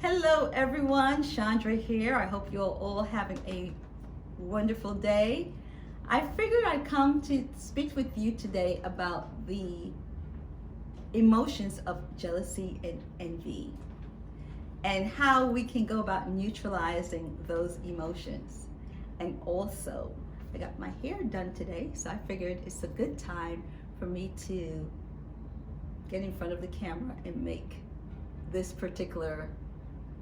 Hello everyone, Chandra here. I hope you're all having a wonderful day. I figured I'd come to speak with you today about the emotions of jealousy and envy and how we can go about neutralizing those emotions. And also, I got my hair done today, so I figured it's a good time for me to get in front of the camera and make this particular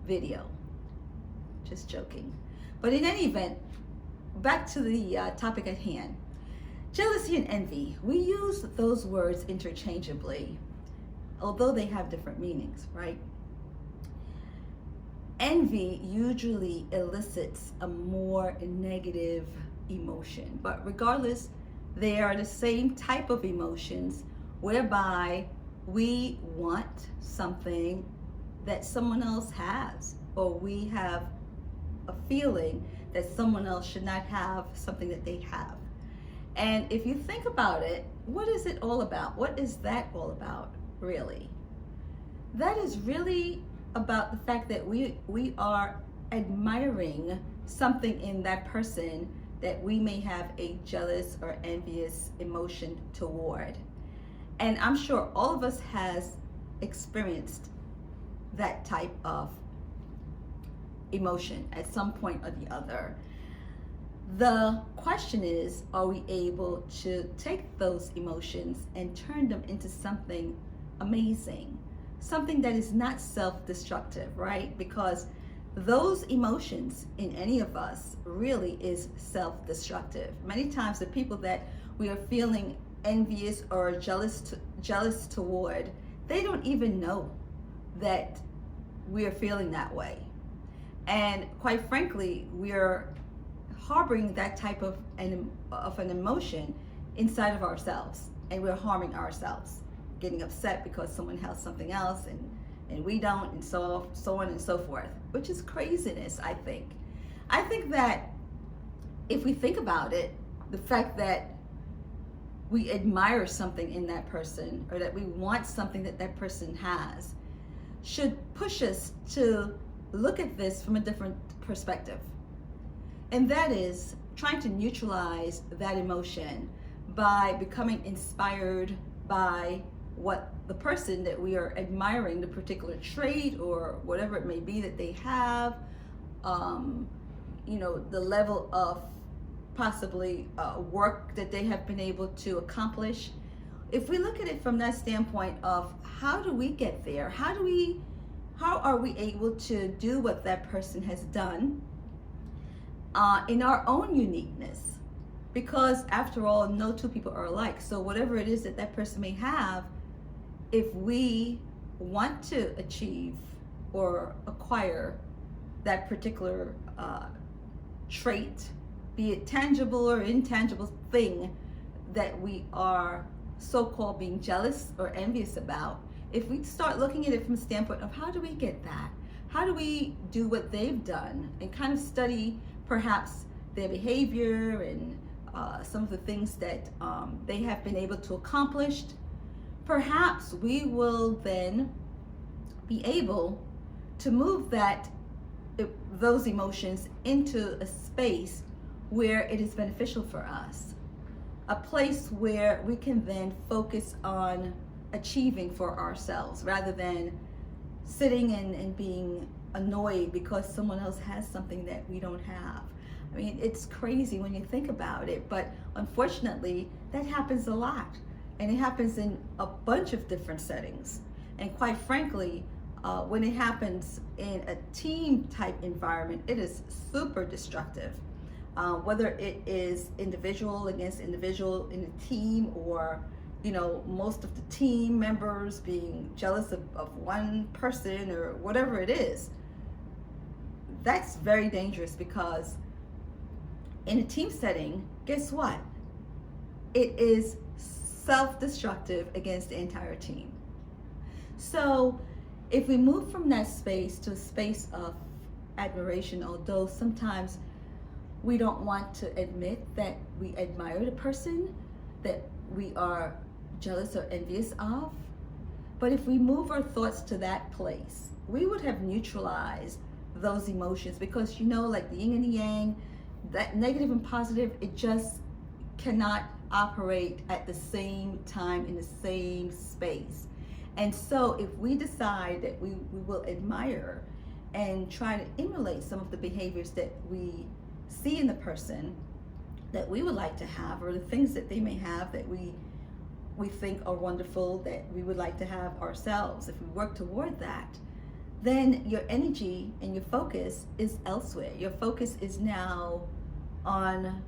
video. Just joking. But in any event, back to the topic at hand. Jealousy and envy. We use those words interchangeably, although they have different meanings, right? Envy usually elicits a more negative emotion, but regardless, they are the same type of emotions whereby we want something that someone else has, or we have a feeling that someone else should not have something that they have. And if you think about it, what is it all about? What is that all about, really? That is really about the fact that we are admiring something in that person that we may have a jealous or envious emotion toward. And I'm sure all of us has experienced that type of emotion at some point or the other. The question is, are we able to take those emotions and turn them into something amazing, something that is not self-destructive, right? Because those emotions in any of us really is self-destructive. Many times the people that we are feeling envious or jealous toward, they don't even know that we are feeling that way. And quite frankly, we are harboring that type of an emotion inside of ourselves, and we're harming ourselves, getting upset because someone has something else and we don't, and so on and so forth, which is craziness. I think that if we think about it, the fact that we admire something in that person, or that we want something that that person has, should push us to look at this from a different perspective. And that is trying to neutralize that emotion by becoming inspired by what the person that we are admiring, the particular trait or whatever it may be that they have, the level of possibly work that they have been able to accomplish. If we look at it from that standpoint of how do we get there? How are we able to do what that person has done in our own uniqueness? Because after all, no two people are alike. So whatever it is that that person may have, if we want to achieve or acquire that particular trait, be it tangible or intangible thing that we are so-called being jealous or envious about, if we start looking at it from the standpoint of how do we get that? How do we do what they've done, and kind of study perhaps their behavior and some of the things that they have been able to accomplish, perhaps we will then be able to move those emotions into a space where it is beneficial for us, a place where we can then focus on achieving for ourselves rather than sitting and being annoyed because someone else has something that we don't have. I mean, it's crazy when you think about it, but unfortunately that happens a lot, and it happens in a bunch of different settings. And quite frankly, when it happens in a team type environment, it is super destructive. Whether it is individual against individual in a team, or most of the team members being jealous of one person or whatever it is, that's very dangerous, because in a team setting, guess what? It is self-destructive against the entire team. So if we move from that space to a space of admiration, although sometimes we don't want to admit that we admire the person that we are jealous or envious of, But if we move our thoughts to that place, we would have neutralized those emotions, because like the yin and the yang, that negative and positive, it just cannot operate at the same time in the same space. And so if we decide that we will admire and try to emulate some of the behaviors that we see in the person that we would like to have, or the things that they may have that we think are wonderful, that we would like to have ourselves, if we work toward that, then your energy and your focus is elsewhere. Your focus is now on,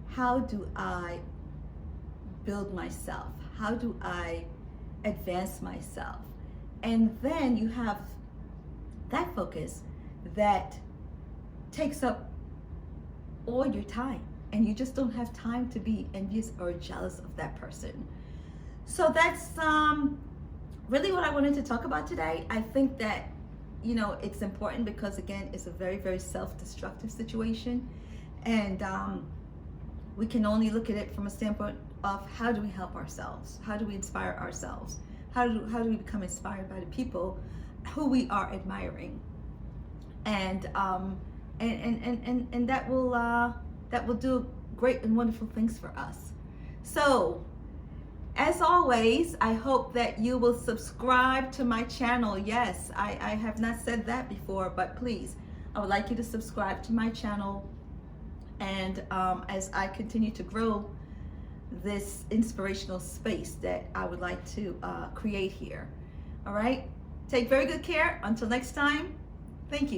how do I build myself? How do I advance myself? And then you have that focus that takes up all your time, and you just don't have time to be envious or jealous of that person. So that's really what I wanted to talk about today. I think that it's important because, again, it's a very, very self-destructive situation, and we can only look at it from a standpoint of, how do we help ourselves? How do we inspire ourselves? How do we become inspired by the people who we are admiring? And that will do great and wonderful things for us. So, as always, I hope that you will subscribe to my channel. Yes, I have not said that before, but please, I would like you to subscribe to my channel. And as I continue to grow this inspirational space that I would like to create here. All right? Take very good care. Until next time, thank you.